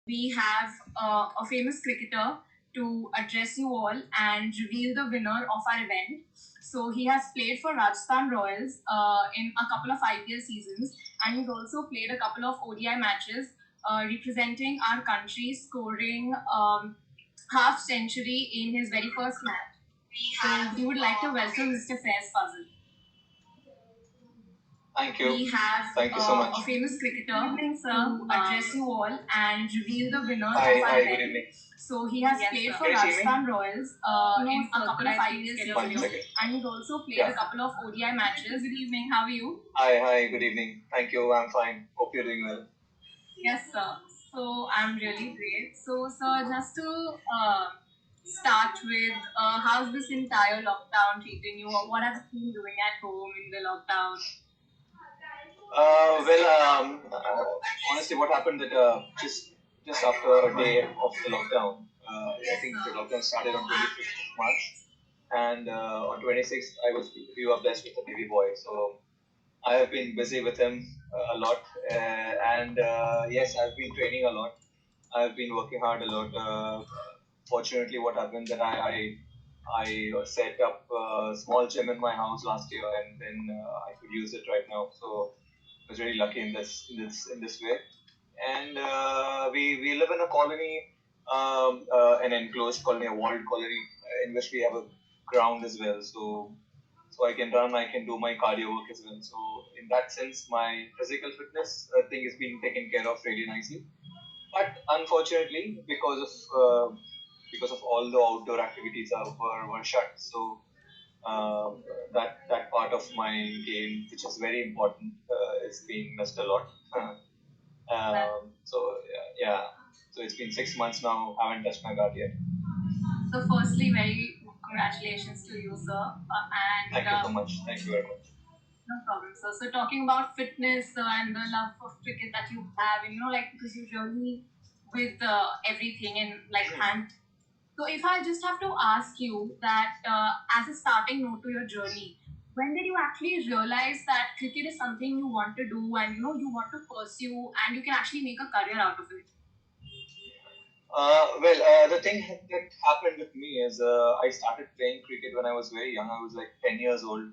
we have a famous cricketer to address you all and reveal the winner of our event. So he has played for Rajasthan Royals in a couple of IPL seasons, and he's also played a couple of ODI matches representing our country, scoring half century in his very first match. So we would like to welcome Mr. Fais Fazal. Thank you. We have Thank you so much. a famous cricketer to address you all and reveal the winner Hi, of our hi, good event. evening. So he has Yes, played sir. for Can you see me? Rajasthan Royals in a couple of IPL One seasons, second. and he's also played Yeah. a couple of ODI matches. Good evening, how are you? Hi, good evening. Thank you, I'm fine. Hope you're doing well. Yes, sir. So I'm really great. So, sir, just to start with, how's this entire lockdown treating you? What have you been doing at home in the lockdown? Honestly, what happened that just after a day of the lockdown, I think the lockdown started on 25th of March, and on 26th, we were blessed with a baby boy. So I have been busy with him a lot, and yes, I've been training a lot. I've been working hard a lot. Fortunately, what happened that I set up a small gym in my house last year, and then I could use it right now. So I was really lucky in this way. And we live in a colony, an enclosed colony, a walled colony, in which we have a ground as well. So I can run, I can do my cardio work as well. So in that sense, my physical fitness thing is being taken care of really nicely. But unfortunately, because of all the outdoor activities were shut, so uh, that part of my game, which is very important, is being missed a lot. So yeah, so it's been 6 months now. Haven't touched my bat yet. So, firstly, very congratulations to you, sir. Thank you so much. Thank you very much. No problem, sir. So, talking about fitness and the love of cricket that you have, and like because you really with everything and like hand. So, if I just have to ask you that as a starting note to your journey, when did you actually realize that cricket is something you want to do and you want to pursue and you can actually make a career out of it? The thing that happened with me is I started playing cricket when I was very young. I was like 10 years old.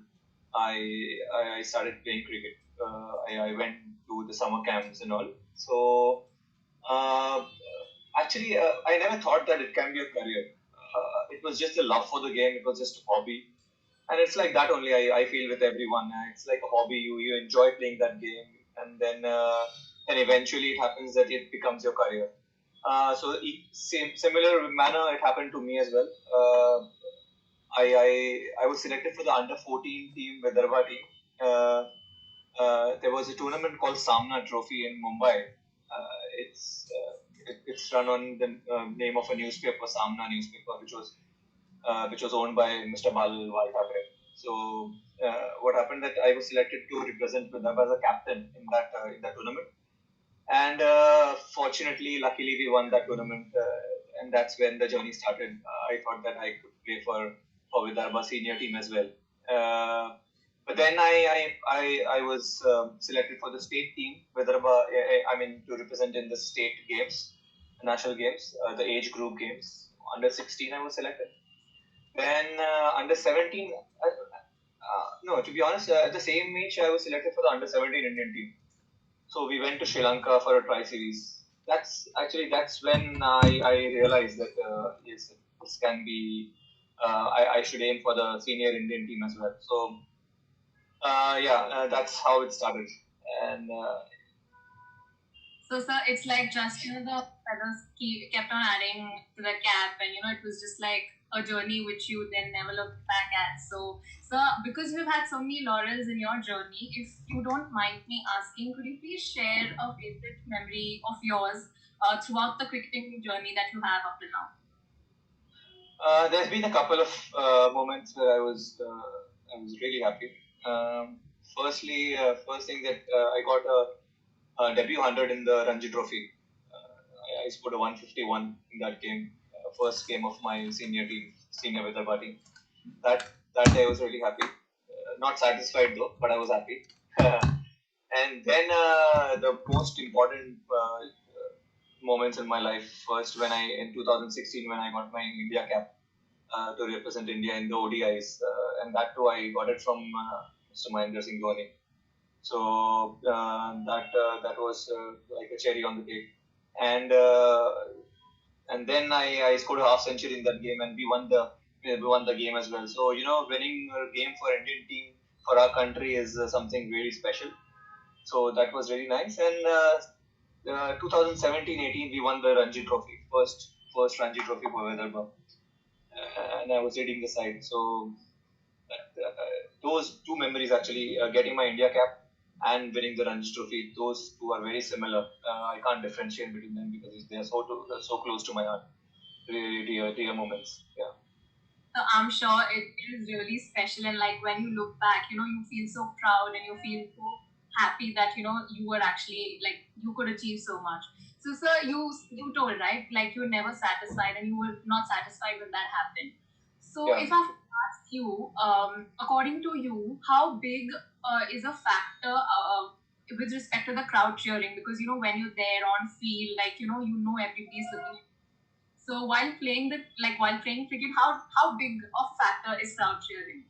I started playing cricket. I went to the summer camps and all. So uh, actually, I never thought that it can be a career. It was just a love for the game. It was just a hobby, and it's like that only. I feel with everyone. It's like a hobby. You enjoy playing that game, and then eventually it happens that it becomes your career. Similar manner, it happened to me as well. I was selected for the under 14 team, Vidarbha team. There was a tournament called Samna Trophy in Mumbai. It's run on the name of a newspaper, Samna newspaper, which was owned by Mr. Balwal Thackeray. So what happened that I was selected to represent Vidarbha as a captain in that tournament, and fortunately, luckily, we won that tournament, and that's when the journey started. I thought that I could play for Vidarbha senior team as well. But then I was selected for the state team, Vidarbha. I mean, to represent in the state games, national games, the age group games. Under 16, I was selected. Then under 17, no, to be honest, at the same age, I was selected for the under 17 Indian team. So we went to Sri Lanka for a tri series. That's when I realized that yes, this can be. I should aim for the senior Indian team as well. So that's how it started. And So, sir, it's like just the feathers kept on adding to the cap, and it was just like a journey which you then never looked back at. So, sir, because you've had so many laurels in your journey, if you don't mind me asking, could you please share a favorite memory of yours throughout the cricketing journey that you have up to now? there's been a couple of moments where I was really happy. First thing that I got a debut 100 in the Ranji Trophy. I scored a 151 in that game, first game of my senior Vidarbha team. That day I was really happy. Not satisfied though, but I was happy. And then the most important moments in my life. First, in 2016 when I got my India cap to represent India in the ODIs, and that too I got it from Mr. Mahendra Singh Dhoni. So that was like a cherry on the cake, and then I scored a half century in that game, and we won the game as well. So winning a game for Indian team for our country is something really special. So that was really nice. And 2017-18 we won the Ranji Trophy, first Ranji Trophy for Vedarbha, and I was leading the side. So those two memories actually, getting my India cap and winning the Ranji Trophy, those two are very similar. I can't differentiate between them because they are so close to my heart. Really dear moments. Yeah. So I'm sure it is really special, and like when you look back, you feel so proud and you feel so happy that you were actually like you could achieve so much. So sir, you told, right, like you were never satisfied and you were not satisfied when that happened. So Yeah. if I ask you, according to you, how big is a factor with respect to the crowd cheering? Because when you're there on field, like you know everybody's looking. So while playing cricket, how big of factor is crowd cheering?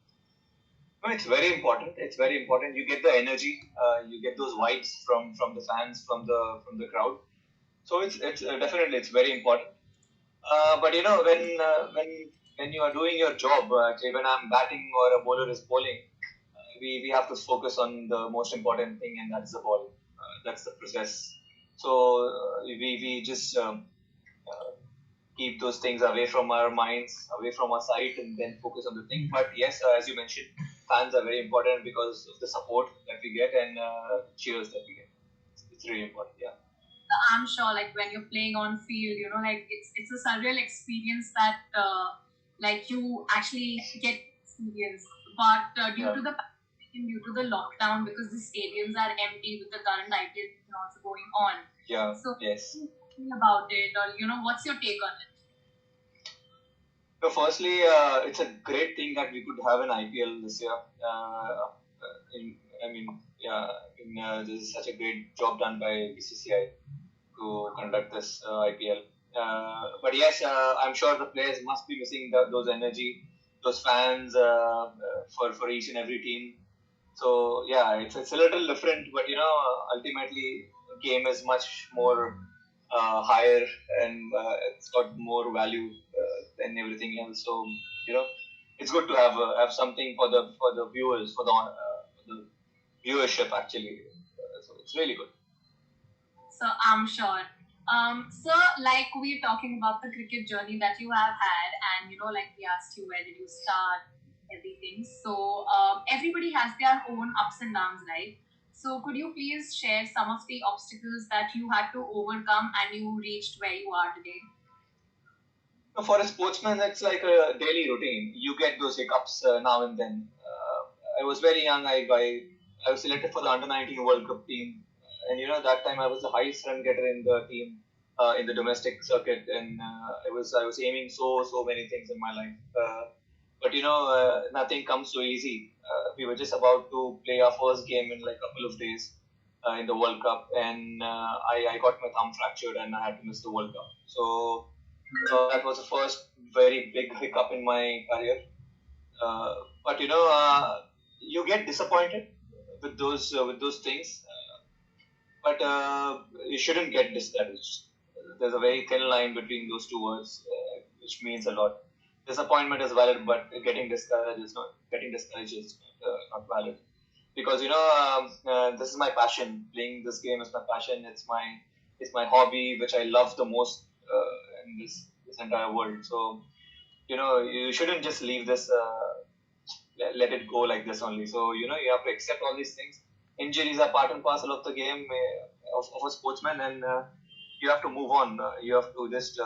No, it's very important. It's very important. You get the energy. You get those vibes from the fans, from the crowd. So it's definitely it's very important. But when you are doing your job, say when I'm batting or a bowler is bowling, we have to focus on the most important thing, and that's the ball. That's the process. So we just keep those things away from our minds, away from our sight, and then focus on the thing. But yes, as you mentioned, fans are very important because of the support that we get and cheers that we get. It's really important. Yeah. I'm sure, like when you're playing on field, like it's a surreal experience that like you actually get experience. But due Yeah. to the pandemic and due to the lockdown, because the stadiums are empty with the current IPL season also going on. Yeah. So, Yes. about it, or what's your take on it? So, firstly, it's a great thing that we could have an IPL this year. I mean, yeah, this is such a great job done by BCCI to conduct this IPL. But yes, I'm sure the players must be missing those energy, those fans for each and every team. So yeah, it's a little different, but ultimately, the game is much more higher, and it's got more value than everything else. So you know, it's good to have something for the viewers, for the viewership actually. So it's really good. So I'm sure. So like we're talking about the cricket journey that you have had, and like we asked you where did you start, everything. So everybody has their own ups and downs, right? So could you please share some of the obstacles that you had to overcome and you reached where you are today? So for a sportsman, it's like a daily routine. You get those hiccups now and then. I was very young. I was selected for the under 19 World Cup team, and that time I was the highest run getter in the team in the domestic circuit, and I was aiming so many things in my life. But nothing comes so easy. We were just about to play our first game in like a couple of days in the World Cup, and I got my thumb fractured and I had to miss the World Cup. So that was the first very big hiccup in my career. Uh, but you get disappointed with those things, but you shouldn't get discouraged. There's a very thin line between those two words, which means a lot. Disappointment is valid, but getting discouraged is not valid, because this is my passion. Playing this game is my passion. It's my hobby, which I love the most in this entire world. So you shouldn't just leave this, let it go like this only. So you have to accept all these things. Injuries are part and parcel of the game, of a sportsman, and you have to move on. You have to just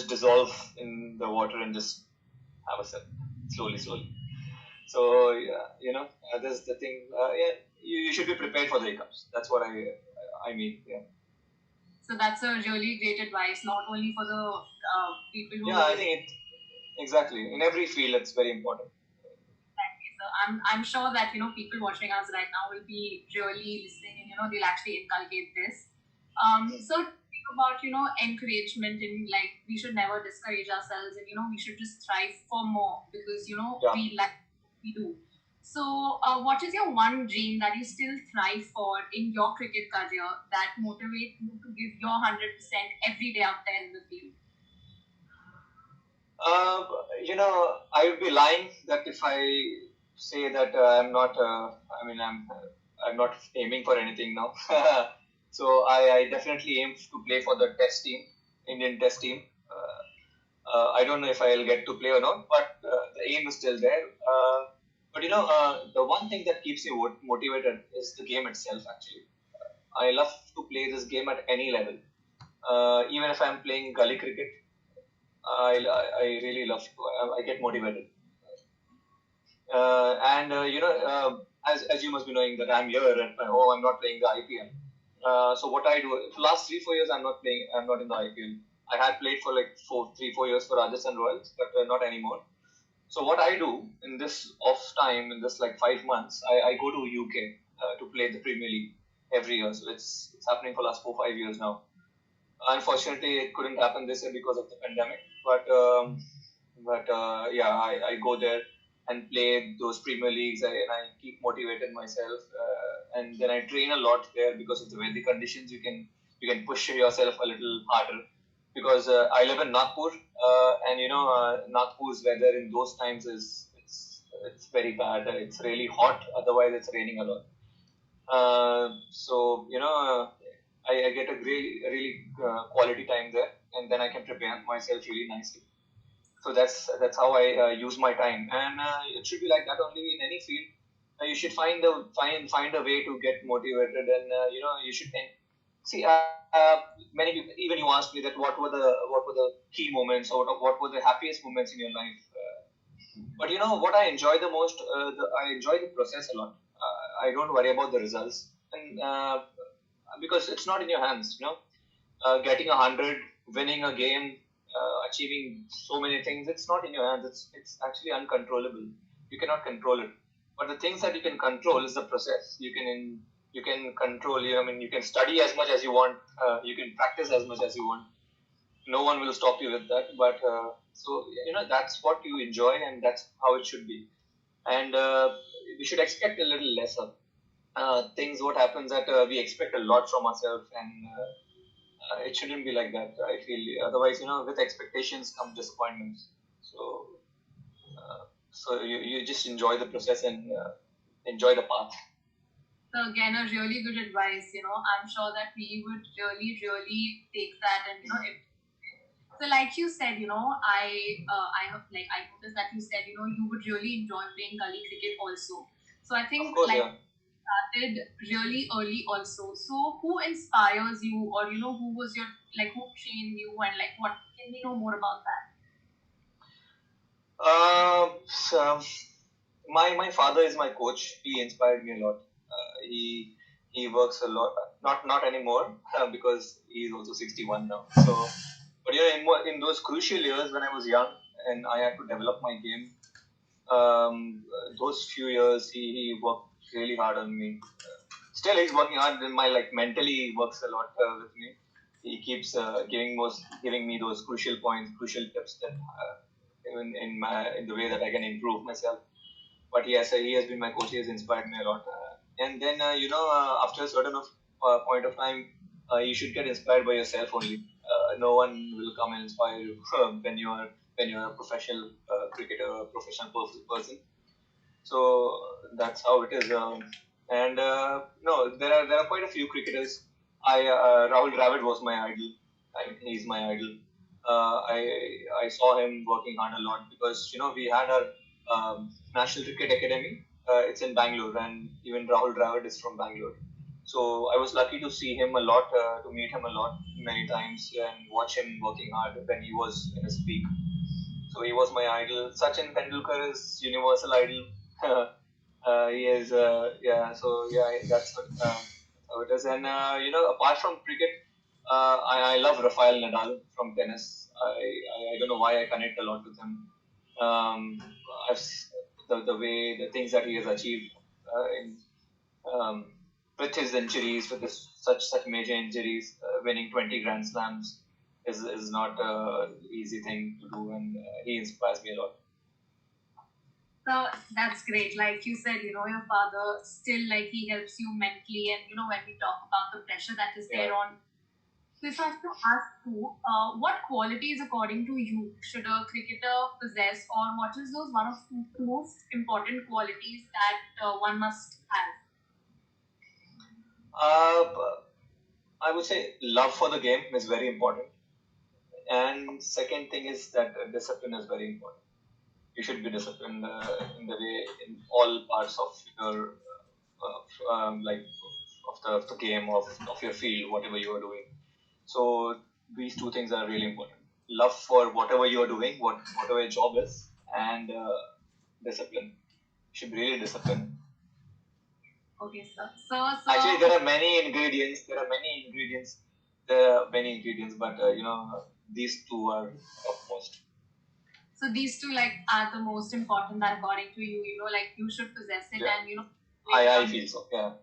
dissolve in the water and just have a sip slowly. So yeah, this is the thing. Yeah, you should be prepared for the hiccups. That's what I mean. Yeah. So that's a really great advice, not only for the people who Yeah, I think exactly in every field it's very important. exactly. So I'm sure that people watching us right now will be really listening, and they'll actually inculcate this. So think about encouragement, and like we should never discourage ourselves, and we should just strive for more because Yeah. we like what we do. So, what is your one dream that you still thrive for in your cricket career that motivates you to give your 100% every day out there in the field? Uh, I would be lying that if I say that I'm not. I mean, I'm not aiming for anything now. So I definitely aim to play for the test team, Indian test team. I don't know if I'll get to play or not, but the aim is still there. But the one thing that keeps me motivated is the game itself. Actually, I love to play this game at any level. Even if I'm playing gully cricket, I really love to. I get motivated. And as you must be knowing that I'm here at my home, I'm not playing the IPL. So what I do for last 3-4 years, I'm not playing. I'm not in the IPL. I had played for like 3-4 years for Rajasthan Royals, but not anymore. So what I do in this off time, in this like 5 months, I go to UK to play the Premier League every year. So it's happening for last 4-5 years now. Unfortunately, it couldn't happen this year because of the pandemic. But yeah, I go there and play those Premier Leagues, and I keep motivated myself. And then I train a lot there because of the weather conditions. You can push yourself a little harder because I live in Nagpur, and Nagpur's weather in those times is it's very bad. It's really hot. Otherwise, it's raining a lot. So I get a really quality time there, and then I can prepare myself really nicely. So that's how I use my time, and it should be like that only in any field. You should find a way to get motivated, and you should see. Many people, even you asked me that what were the key moments, or what were the happiest moments in your life. But what I enjoy the most, I enjoy the process a lot. I don't worry about the results, and because it's not in your hands. Getting 100, winning a game, achieving so many things, it's not in your hands. It's actually uncontrollable. You cannot control it. But the things that you can control is the process. You can control. I mean, you can study as much as you want. You can practice as much as you want. No one will stop you with that. But so that's what you enjoy, and that's how it should be. And we should expect a little lesser. Things what happens that we expect a lot from ourselves, and it shouldn't be like that. I feel otherwise, with expectations come disappointments. So you just enjoy the process and enjoy the path. So again, a really good advice. I'm sure that we would really, really take that, and if so, like you said, I noticed that you said, you would really enjoy playing gully cricket also. So I Of think course, like yeah. started really early also. So who inspires you, or who was your who trained you, and like what can we know more about that? So my father is my coach. He inspired me a lot. He works a lot. Not anymore because he's also 61 now. So, but in those crucial years when I was young and I had to develop my game, those few years he worked really hard on me. Still, he's working hard. In my mentally, he works a lot with me. He keeps giving me those crucial points, crucial tips that even in the way that I can improve myself. But yes, he has been my coach. He has inspired me a lot. And then after a certain point of time, you should get inspired by yourself only. No one will come and inspire you when you're a professional cricketer, a professional person. So that's how it is. And no, there are quite a few cricketers. Rahul Dravid was my idol. He's my idol. I saw him working hard a lot because we had our National Cricket Academy. It's in Bangalore, and even Rahul Dravid is from Bangalore. So I was lucky to see him a lot, to meet him a lot many times, and watch him working hard when he was in his peak. So he was my idol. Sachin Tendulkar is universal idol. He is, yeah. So yeah, that's how it is. And apart from cricket, I love Rafael Nadal from tennis. I don't know why I connect a lot with him. Um, I've the way the things that he has achieved in um, with his injuries, with his such major injuries, winning 20 Grand Slams is not a easy thing to do, and he inspires me a lot. So that's great. Like you said, your father still like he helps you mentally, and when we talk about the pressure that is there on. So if I have to ask you, what qualities according to you should a cricketer possess, or what is those one of the most important qualities that one must have? I would say love for the game is very important, and second thing is that discipline is very important. You should be disciplined in the way in all parts of your like of the game of your field, whatever you are doing. So these two things are really important: love for whatever you are doing, whatever your job is, and discipline. You should be really disciplined. Okay, sir. So Actually, there are many ingredients. There are many ingredients, but these two are topmost. So these two like are the most important that according to you, like you should possess it, Yeah. and I feel so. Yeah.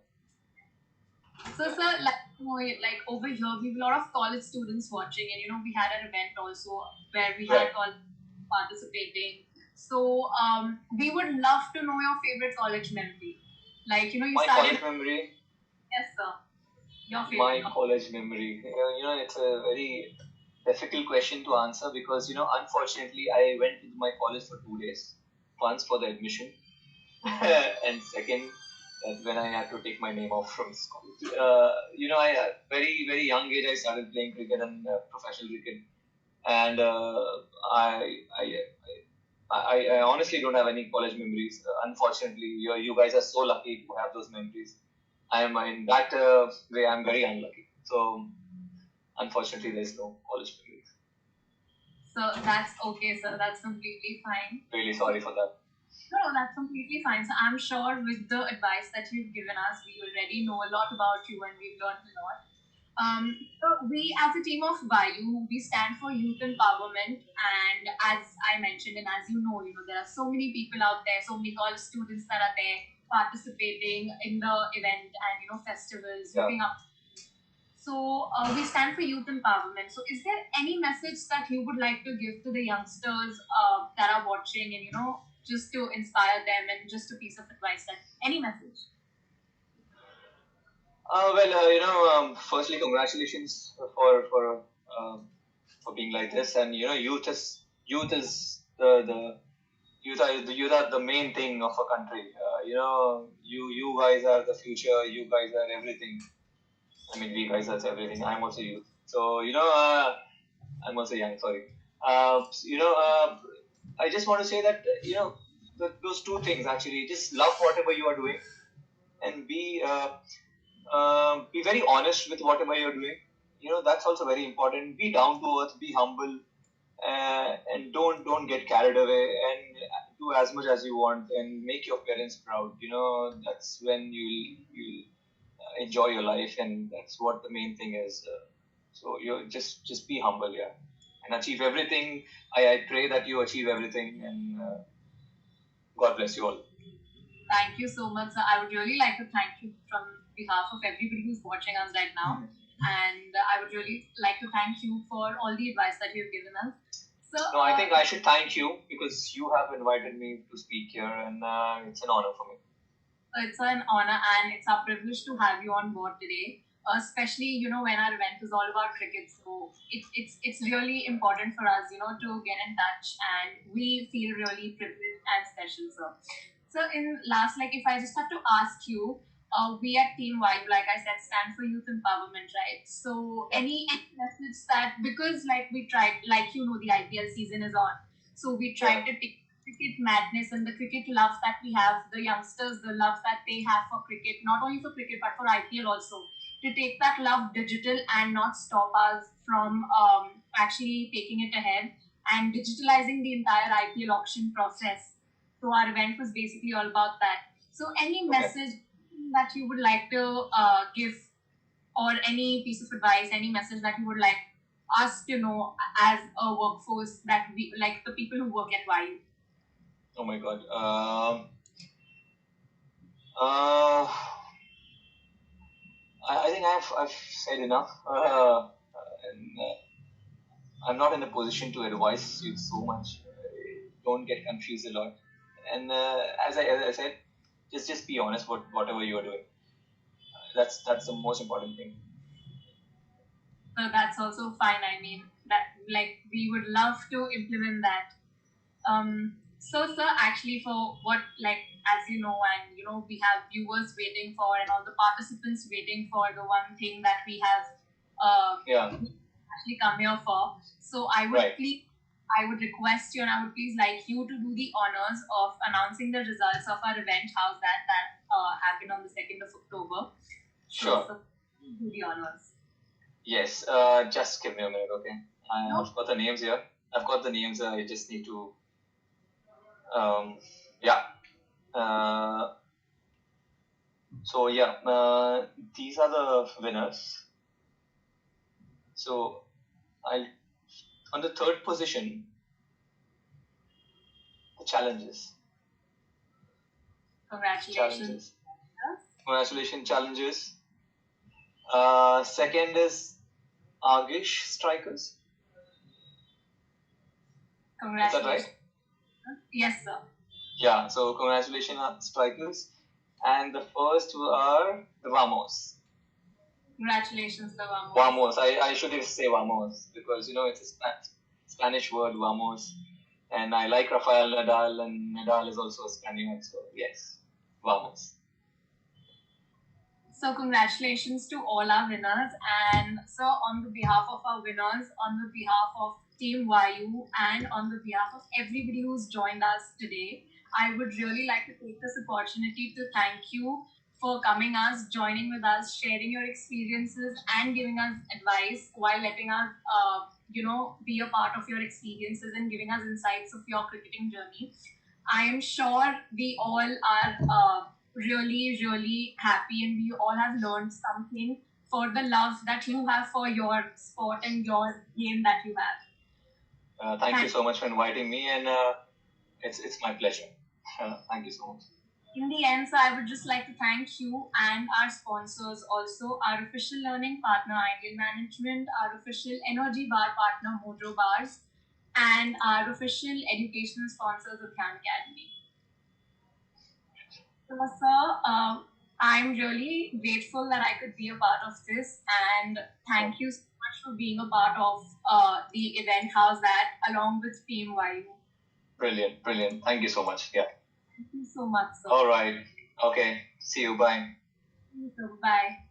So sir, like over here we have a lot of college students watching, and we had an event also where we had college participating. So we would love to know your favorite college memory. Like you My started. college memory. Yes, sir. Your favorite. My college memory. It's a very difficult question to answer because unfortunately I went to my college for 2 days. Once for the admission, and second that when I had to take my name off from school. I very very young age I started playing cricket and professional cricket, and I honestly don't have any college memories. Unfortunately, you guys are so lucky to have those memories. I am in that way. I'm very unlucky. So unfortunately, there's no college memories. So that's okay, sir. That's completely fine. Really sorry for that. No, that's completely fine. So I'm sure with the advice that you've given us, we already know a lot about you and we've learned a lot. So we, as a team of Vayu, we stand for youth empowerment, and as I mentioned, and as you know, there are so many people out there, so many college students that are there participating in the event and festivals, looking up. So we stand for youth empowerment. So is there any message that you would like to give to the youngsters that are watching, and just to inspire them, and just a piece of advice, that any message? Firstly, congratulations for being like this, and youth is the main thing of a country. You guys are the future. You guys are everything. I mean, we guys are everything. I'm also youth, so I'm also young. Sorry. I just want to say that those two things actually, just love whatever you are doing, and be very honest with whatever you're doing. That's also very important. Be down to earth, be humble, and don't get carried away, and do as much as you want, and make your parents proud. That's when you'll enjoy your life, and that's what the main thing is. So you just be humble, yeah, and achieve everything. I pray that you achieve everything, and God bless you all. Thank you so much, sir. I would really like to thank you from behalf of everybody who's watching us right now. And I would really like to thank you for all the advice that you've given us. So, no, I think I should thank you because you have invited me to speak here, and it's an honor for me. It's an honor and it's our privilege to have you on board today. Especially, when our event is all about cricket, so it's really important for us, to get in touch, and we feel really privileged and special, sir. So in last, like if I just have to ask you, we at Team Vibe, like I said, stand for youth empowerment, right? So any message that, because like we tried, like the IPL season is on, so we tried to take cricket madness and the cricket love that we have, the youngsters, the love that they have for cricket, not only for cricket but for IPL also, to take that love digital and not stop us from actually taking it ahead and digitalizing the entire IPL auction process. So our event was basically all about that. So any message that you would like to give, or any piece of advice, any message that you would like us to know as a workforce, that we like the people who work at YU? Oh my God. Uh, I think I've said enough. And, I'm not in a position to advise you so much. Don't get confused a lot. And as I said, just be honest whatever you are doing. That's the most important thing. So that's also fine. I mean, that like we would love to implement that. So sir, actually for what, like, as you know, and you know, we have viewers waiting for and all the participants waiting for the one thing that we have Yeah. actually come here for. So Right. I would request you and I would please like you to do the honors of announcing the results of our event. How's that happened on the 2nd of October. Sure. So do the honors. Yes. Just give me a minute, okay? I've got the names here. I've got the names. I just need to. Yeah. So yeah. These are the winners. So I'll on the third position. The challenges. Congratulations. Congratulations, challenges. Second is Argish Strikers. Congratulations. Is that right? Yes, sir. Yeah, so congratulations, Strikers. And the first are the Vamos. Congratulations, the Vamos. Vamos. I should say Vamos because, you know, it's a Spanish word, Vamos. And I like Rafael Nadal, and Nadal is also a Spaniard, so yes, Vamos. So congratulations to all our winners, and so on the behalf of our winners, on the behalf of Team YU, and on the behalf of everybody who's joined us today, I would really like to take this opportunity to thank you for coming us, joining with us, sharing your experiences, and giving us advice while letting us, be a part of your experiences and giving us insights of your cricketing journey. I am sure we all are really, really happy and we all have learned something for the love that you have for your sport and your game that you have. Thank you so much for inviting me, and it's my pleasure. Thank you so much. In the end, so I would just like to thank you and our sponsors also, our official learning partner, Ideal Management, our official energy bar partner, Mojo Bars, and our official educational sponsors, Udyan Academy. So, sir, I'm really grateful that I could be a part of this, and thank you so much for being a part of the event. Howzzat, along with Team YU. Brilliant, brilliant. Thank you so much. Yeah. Thank you so much, sir. All right. Okay. See you. Bye. See you, sir. Bye.